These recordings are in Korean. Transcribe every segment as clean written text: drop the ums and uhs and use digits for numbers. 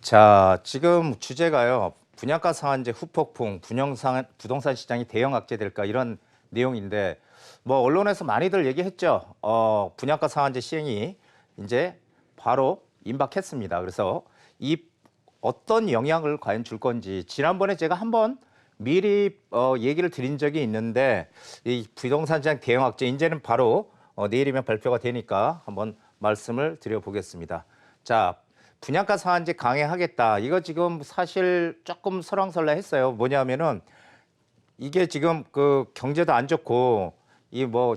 자, 지금 주제가요. 분양가 상한제 후폭풍, 부동산 시장이 대형 악재될까 이런 내용인데 뭐 언론에서 많이들 얘기했죠. 분양가 상한제 시행이 이제 바로 임박했습니다. 그래서 이 어떤 영향을 과연 줄 건지 지난번에 제가 한번 미리 얘기를 드린 적이 있는데 이 부동산 시장 대형 악재 이제는 바로 내일이면 발표가 되니까 한번 말씀을 드려보겠습니다. 자, 분양가 상한제 강행하겠다. 이거 지금 사실 조금 설왕설래했어요. 뭐냐면은 이게 지금 그 경제도 안 좋고 이 뭐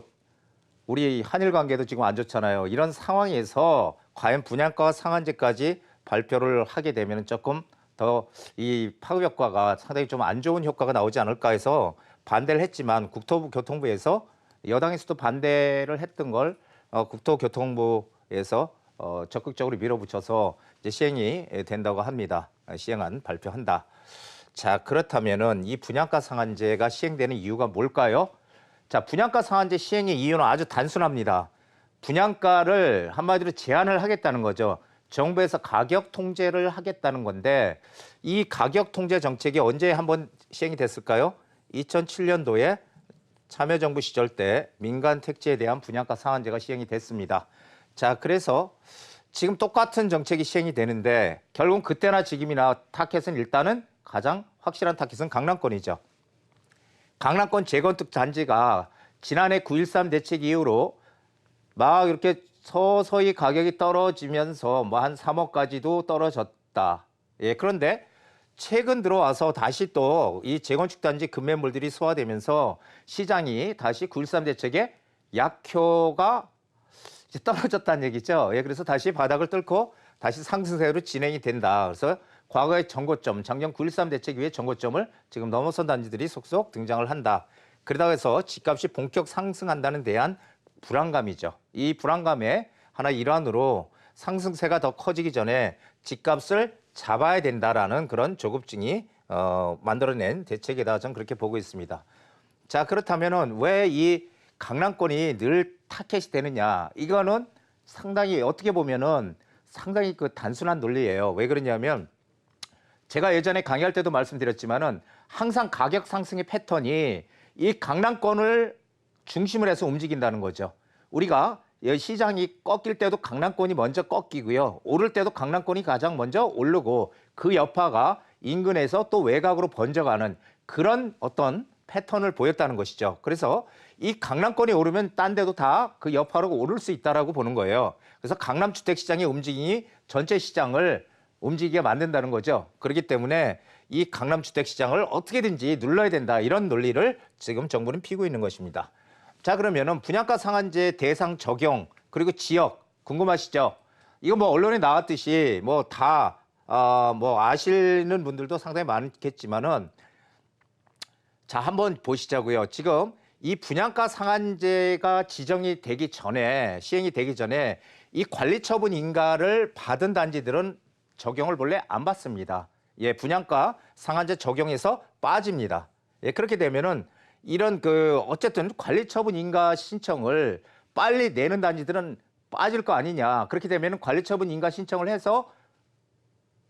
우리 한일 관계도 지금 안 좋잖아요. 이런 상황에서 과연 분양가 상한제까지 발표를 하게 되면 조금 더 이 파급 효과가 상당히 좀 안 좋은 효과가 나오지 않을까 해서 반대를 했지만 국토부교통부에서 여당에서도 반대를 했던 걸 국토교통부에서 적극적으로 밀어붙여서 이제 시행이 된다고 합니다. 시행안 발표한다. 자, 그렇다면은 이 분양가 상한제가 시행되는 이유가 뭘까요? 자, 분양가 상한제 시행의 이유는 아주 단순합니다. 분양가를 한마디로 제한을 하겠다는 거죠. 정부에서 가격 통제를 하겠다는 건데 이 가격 통제 정책이 언제 한번 시행이 됐을까요? 2007년도에 참여정부 시절 때 민간 택지에 대한 분양가 상한제가 시행이 됐습니다. 자, 그래서 지금 똑같은 정책이 시행이 되는데 결국 그때나 지금이나 타켓은 일단은 가장 확실한 타켓은 강남권이죠. 강남권 재건축 단지가 지난해 9.13 대책 이후로 막 이렇게 서서히 가격이 떨어지면서 뭐 한 3억까지도 떨어졌다. 예, 그런데 최근 들어와서 다시 또 이 재건축 단지 급매물들이 소화되면서 시장이 다시 9.13 대책의 약효가 이제 떨어졌다는 얘기죠. 예, 그래서 다시 바닥을 뚫고 다시 상승세로 진행이 된다. 그래서 과거의 정고점, 작년 9.13 대책 이후의 정고점을 지금 넘어선 단지들이 속속 등장을 한다. 그러다 해서 집값이 본격 상승한다는 대한 불안감이죠. 이 불안감의 하나 일환으로 상승세가 더 커지기 전에 집값을 잡아야 된다라는 그런 조급증이 만들어낸 대책이다. 저는 그렇게 보고 있습니다. 자, 그렇다면은 왜 이 강남권이 늘 타켓이 되느냐? 이거는 상당히 어떻게 보면은 상당히 그 단순한 논리예요. 왜 그러냐면 제가 예전에 강의할 때도 말씀드렸지만은 항상 가격 상승의 패턴이 이 강남권을 중심을 해서 움직인다는 거죠. 우리가 시장이 꺾일 때도 강남권이 먼저 꺾이고요. 오를 때도 강남권이 가장 먼저 오르고 그 여파가 인근에서 또 외곽으로 번져가는 그런 어떤 패턴을 보였다는 것이죠. 그래서 이 강남권이 오르면 딴 데도 다 그 여파로 오를 수 있다라고 보는 거예요. 그래서 강남 주택 시장의 움직임이 전체 시장을 움직이게 만든다는 거죠. 그렇기 때문에 이 강남 주택 시장을 어떻게든지 눌러야 된다. 이런 논리를 지금 정부는 피고 있는 것입니다. 자, 그러면은 분양가 상한제 대상 적용 그리고 지역 궁금하시죠? 이거 뭐 언론에 나왔듯이 뭐 다 뭐 아시는 분들도 상당히 많겠지만은 자, 한번 보시자고요. 지금 이 분양가 상한제가 지정이 되기 전에 시행이 되기 전에 이 관리처분 인가를 받은 단지들은 적용을 본래 안 받습니다. 예, 분양가 상한제 적용에서 빠집니다. 예, 그렇게 되면은 이런 그 어쨌든 관리처분 인가 신청을 빨리 내는 단지들은 빠질 거 아니냐. 그렇게 되면은 관리처분 인가 신청을 해서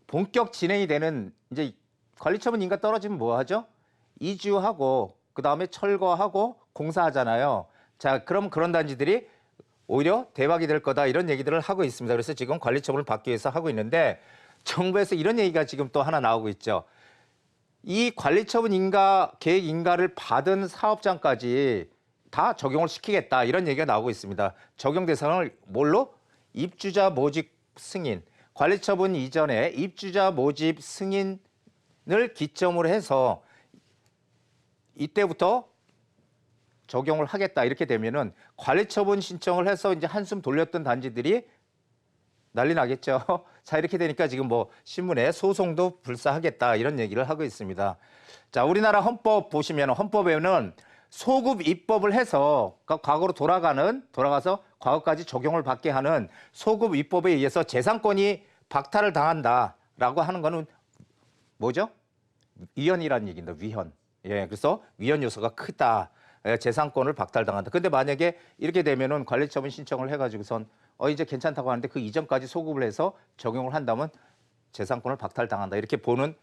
본격 진행이 되는 이제 관리처분 인가 떨어지면 뭐 하죠? 이주하고 그다음에 철거하고 공사하잖아요. 자, 그럼 그런 단지들이 오히려 대박이 될 거다 이런 얘기들을 하고 있습니다. 그래서 지금 관리처분을 받기 위해서 하고 있는데 정부에서 이런 얘기가 지금 또 하나 나오고 있죠. 이 관리처분 인가 계획 인가를 받은 사업장까지 다 적용을 시키겠다 이런 얘기가 나오고 있습니다. 적용 대상을 뭘로? 입주자 모집 승인. 관리처분 이전에 입주자 모집 승인을 기점으로 해서 이때부터 적용을 하겠다 이렇게 되면은 관리처분 신청을 해서 이제 한숨 돌렸던 단지들이 난리 나겠죠. 자, 이렇게 되니까 지금 뭐 신문에 소송도 불사하겠다 이런 얘기를 하고 있습니다. 자, 우리나라 헌법 보시면 헌법에는 소급 입법을 해서 과거로 돌아가서 과거까지 적용을 받게 하는 소급 입법에 의해서 재산권이 박탈을 당한다라고 하는 거는 뭐죠? 위헌이라는 얘기입니다. 위헌. 예, 그래서 위헌 요소가 크다. 예, 재산권을 박탈당한다. 근데 만약에 이렇게 되면은 관리처분 신청을 해가지고선 이제 괜찮다고 하는데 그 이전까지 소급을 해서 적용을 한다면 재산권을 박탈당한다 이렇게 보는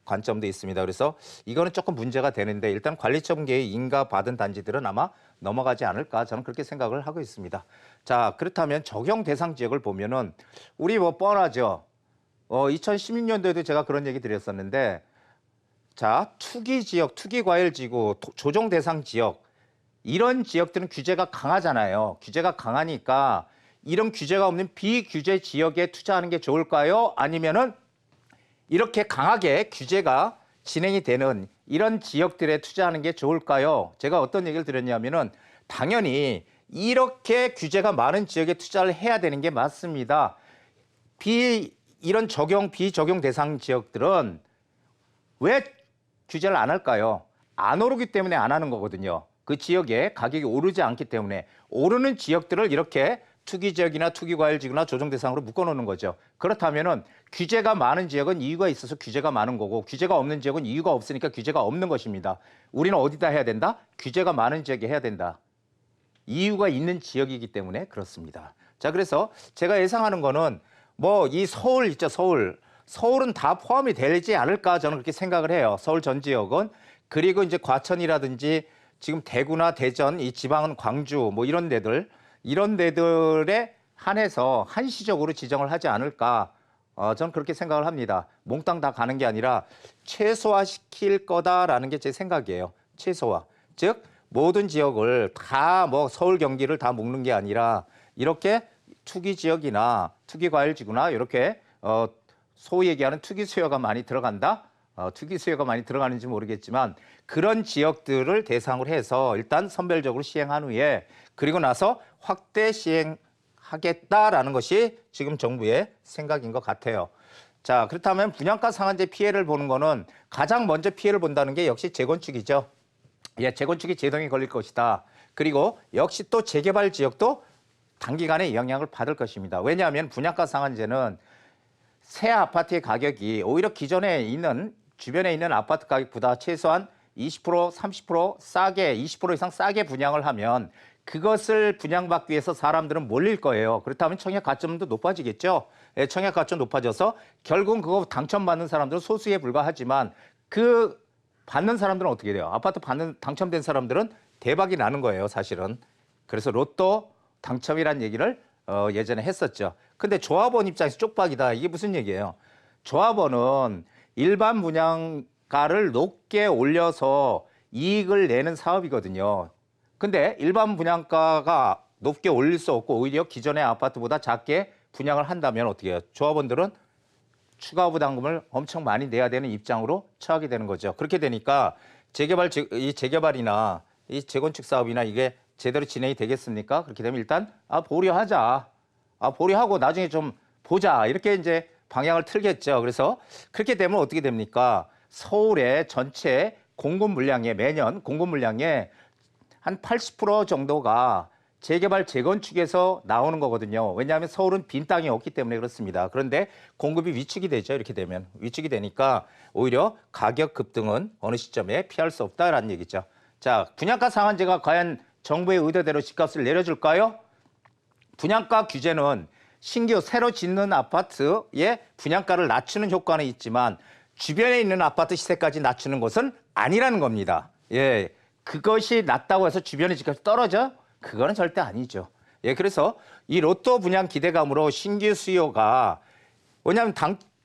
관점도 있습니다. 그래서 이거는 조금 문제가 되는데 일단 관리처분계획 인가받은 단지들은 아마 넘어가지 않을까 저는 그렇게 생각을 하고 있습니다. 자, 그렇다면 적용 대상 지역을 보면은 우리 뭐 뻔하죠. 2016년도에도 제가 그런 얘기 드렸었는데 자, 투기 지역, 투기 과열 지구, 조정 대상 지역 이런 지역들은 규제가 강하잖아요. 규제가 강하니까 이런 규제가 없는 비규제 지역에 투자하는 게 좋을까요? 아니면은 이렇게 강하게 규제가 진행이 되는 이런 지역들에 투자하는 게 좋을까요? 제가 어떤 얘기를 드렸냐면은 당연히 이렇게 규제가 많은 지역에 투자를 해야 되는 게 맞습니다. 이런 비적용 대상 지역들은 왜 규제를 안 할까요? 안 오르기 때문에 안 하는 거거든요. 그 지역에 가격이 오르지 않기 때문에 오르는 지역들을 이렇게 투기 지역이나 투기 과열 지구나 조정 대상으로 묶어놓는 거죠. 그렇다면은 규제가 많은 지역은 이유가 있어서 규제가 많은 거고 규제가 없는 지역은 이유가 없으니까 규제가 없는 것입니다. 우리는 어디다 해야 된다? 규제가 많은 지역에 해야 된다. 이유가 있는 지역이기 때문에 그렇습니다. 자, 그래서 제가 예상하는 거는 뭐 이 서울 있죠, 서울은 다 포함이 되지 않을까 저는 그렇게 생각을 해요. 서울 전 지역은. 그리고 이제 과천이라든지 지금 대구나 대전, 이 지방은 광주 뭐 이런 데들에 한해서 한시적으로 지정을 하지 않을까 저는 그렇게 생각을 합니다. 몽땅 다 가는 게 아니라 최소화시킬 거다라는 게 제 생각이에요. 최소화. 즉 모든 지역을 다 뭐 서울 경기를 다 묶는 게 아니라 이렇게 투기 지역이나 투기 과열 지구나 이렇게 소위 얘기하는 투기 수요가 많이 들어간다. 투기 수요가 많이 들어가는지 모르겠지만 그런 지역들을 대상으로 해서 일단 선별적으로 시행한 후에 그리고 나서 확대 시행하겠다라는 것이 지금 정부의 생각인 것 같아요. 자, 그렇다면 분양가 상한제 피해를 보는 거는 가장 먼저 피해를 본다는 게 역시 재건축이죠. 예, 재건축이 제동이 걸릴 것이다. 그리고 역시 또 재개발 지역도 단기간에 영향을 받을 것입니다. 왜냐하면 분양가 상한제는 새 아파트의 가격이 오히려 기존에 있는 주변에 있는 아파트 가격보다 최소한 20%, 30% 싸게 20% 이상 싸게 분양을 하면 그것을 분양받기 위해서 사람들은 몰릴 거예요. 그렇다면 청약 가점도 높아지겠죠. 예, 청약 가점 높아져서 결국은 그거 당첨받는 사람들은 소수에 불과하지만 그 받는 사람들은 어떻게 돼요? 아파트 당첨된 사람들은 대박이 나는 거예요, 사실은. 그래서 로또 당첨이란 얘기를 예전에 했었죠. 근데 조합원 입장에서 쪽박이다. 이게 무슨 얘기예요? 조합원은 일반 분양가를 높게 올려서 이익을 내는 사업이거든요. 근데 일반 분양가가 높게 올릴 수 없고 오히려 기존의 아파트보다 작게 분양을 한다면 어떻게 해요? 조합원들은 추가 부담금을 엄청 많이 내야 되는 입장으로 처하게 되는 거죠. 그렇게 되니까 재개발이나 이 재건축 사업이나 이게 제대로 진행이 되겠습니까? 그렇게 되면 일단 보류하자. 보류하고 나중에 좀 보자. 이렇게 이제 방향을 틀겠죠. 그래서 그렇게 되면 어떻게 됩니까? 서울의 전체 공급 물량의 매년 공급 물량의 한 80% 정도가 재개발 재건축에서 나오는 거거든요. 왜냐하면 서울은 빈 땅이 없기 때문에 그렇습니다. 그런데 공급이 위축이 되죠. 이렇게 되면 위축이 되니까 오히려 가격 급등은 어느 시점에 피할 수 없다라는 얘기죠. 자, 분양가 상한제가 과연 정부의 의도대로 집값을 내려줄까요? 분양가 규제는 신규 새로 짓는 아파트의 분양가를 낮추는 효과는 있지만 주변에 있는 아파트 시세까지 낮추는 것은 아니라는 겁니다. 예, 그것이 낮다고 해서 주변의 집값이 떨어져? 그거는 절대 아니죠. 예, 그래서 이 로또 분양 기대감으로 신규 수요가 왜냐하면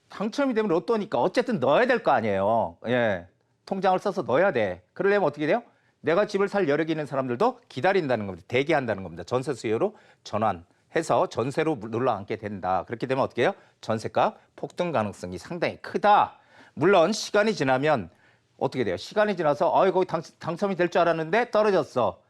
당첨이 되면 로또니까 어쨌든 넣어야 될 거 아니에요. 예, 통장을 써서 넣어야 돼. 그러려면 어떻게 돼요? 내가 집을 살 여력이 있는 사람들도 기다린다는 겁니다. 대기한다는 겁니다. 전세 수요로 전환해서 전세로 눌러앉게 된다. 그렇게 되면 어떻게 해요? 전세값 폭등 가능성이 상당히 크다. 물론 시간이 지나면 어떻게 돼요? 시간이 지나서 거기 당첨이 될 줄 알았는데 떨어졌어.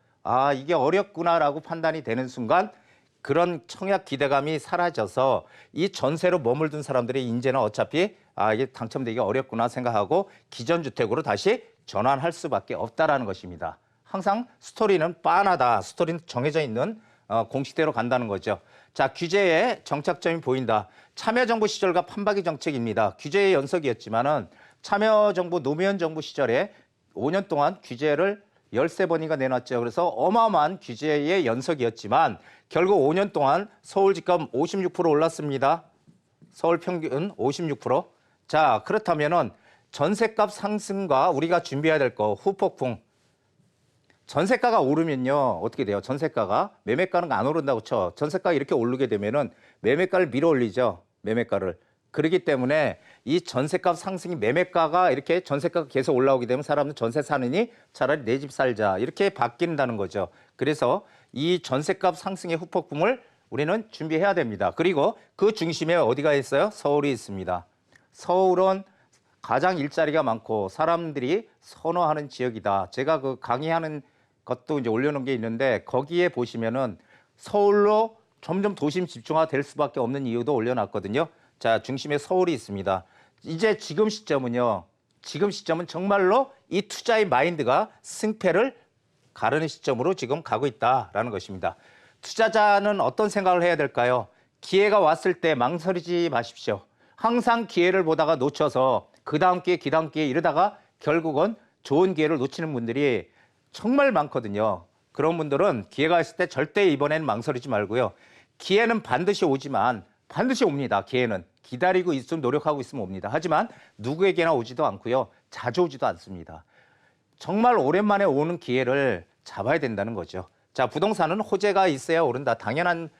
이게 어렵구나라고 판단이 되는 순간 그런 청약 기대감이 사라져서 이 전세로 머물던 사람들이 이제는 어차피 이게 당첨되기 어렵구나 생각하고 기존 주택으로 다시 전환할 수밖에 없다라는 것입니다. 항상 스토리는 빤하다. 스토리는 정해져 있는 공식대로 간다는 거죠. 자, 규제의 정착점이 보인다. 참여정부 시절과 판박이 정책입니다. 규제의 연속이었지만은 참여정부 노무현 정부 시절에 5년 동안 규제를 13번인가 내놨죠. 그래서 어마어마한 규제의 연속이었지만 결국 5년 동안 서울 집값 56% 올랐습니다. 서울 평균 56%. 자, 그렇다면은 전셋값 상승과 우리가 준비해야 될 거 후폭풍. 전세가가 오르면요 어떻게 돼요? 전세가가 매매가는 안 오른다고 쳐. 전세가가 이렇게 오르게 되면은 매매가를 밀어 올리죠. 매매가를. 그렇기 때문에 이 전세값 상승이 매매가가 이렇게 전세가가 계속 올라오게 되면 사람은 전세 사느니 차라리 내 집 살자 이렇게 바뀐다는 거죠. 그래서 이 전세값 상승의 후폭풍을 우리는 준비해야 됩니다. 그리고 그 중심에 어디가 있어요? 서울이 있습니다. 서울은 가장 일자리가 많고 사람들이 선호하는 지역이다. 제가 그 강의하는 것도 이제 올려놓은 게 있는데 거기에 보시면은 서울로 점점 도심 집중화 될 수밖에 없는 이유도 올려놨거든요. 자, 중심에 서울이 있습니다. 이제 지금 시점은요. 지금 시점은 정말로 이 투자의 마인드가 승패를 가르는 시점으로 지금 가고 있다라는 것입니다. 투자자는 어떤 생각을 해야 될까요? 기회가 왔을 때 망설이지 마십시오. 항상 기회를 보다가 놓쳐서 그 다음 기회 이러다가 결국은 좋은 기회를 놓치는 분들이 정말 많거든요. 그런 분들은 기회가 있을 때 절대 이번에는 망설이지 말고요. 기회는 반드시 오지만 반드시 옵니다. 기회는 기다리고 있으면 노력하고 있으면 옵니다. 하지만 누구에게나 오지도 않고요. 자주 오지도 않습니다. 정말 오랜만에 오는 기회를 잡아야 된다는 거죠. 자, 부동산은 호재가 있어야 오른다. 당연한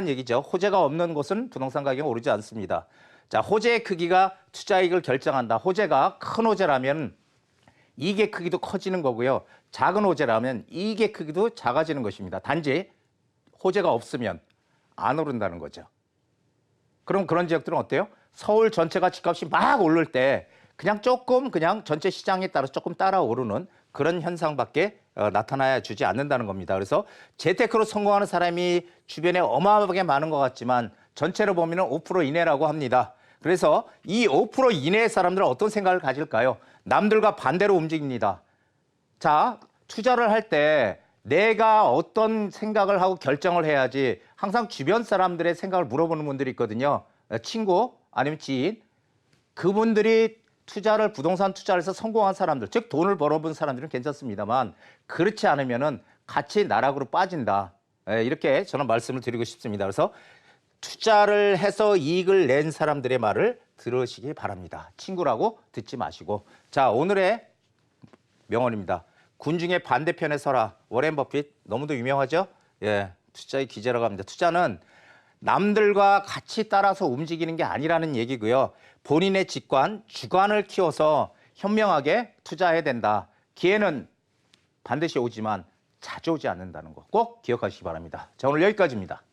얘기죠. 호재가 없는 곳은 부동산 가격이 오르지 않습니다. 자, 호재의 크기가 투자이익을 결정한다. 호재가 큰 호재라면 이익의 크기도 커지는 거고요. 작은 호재라면 이익의 크기도 작아지는 것입니다. 단지 호재가 없으면 안 오른다는 거죠. 그럼 그런 지역들은 어때요? 서울 전체가 집값이 막 오를 때 그냥 조금 그냥 전체 시장에 따라서 조금 따라 오르는 그런 현상밖에 나타나야 주지 않는다는 겁니다. 그래서 재테크로 성공하는 사람이 주변에 어마어마하게 많은 것 같지만 전체로 보면 5% 이내라고 합니다. 그래서 이 5% 이내의 사람들은 어떤 생각을 가질까요? 남들과 반대로 움직입니다. 자, 투자를 할 때 내가 어떤 생각을 하고 결정을 해야지 항상 주변 사람들의 생각을 물어보는 분들이 있거든요. 친구 아니면 지인. 그분들이 부동산 투자를 해서 성공한 사람들, 즉 돈을 벌어본 사람들은 괜찮습니다만 그렇지 않으면은 같이 나락으로 빠진다. 이렇게 저는 말씀을 드리고 싶습니다. 그래서 투자를 해서 이익을 낸 사람들의 말을 들으시기 바랍니다. 친구라고 듣지 마시고. 자, 오늘의 명언입니다. 군중의 반대편에 서라. 워렌 버핏 너무도 유명하죠? 예, 투자의 기재라고 합니다. 투자는 남들과 같이 따라서 움직이는 게 아니라는 얘기고요. 본인의 주관을 키워서 현명하게 투자해야 된다. 기회는 반드시 오지만 자주 오지 않는다는 거 꼭 기억하시기 바랍니다. 자, 오늘 여기까지입니다.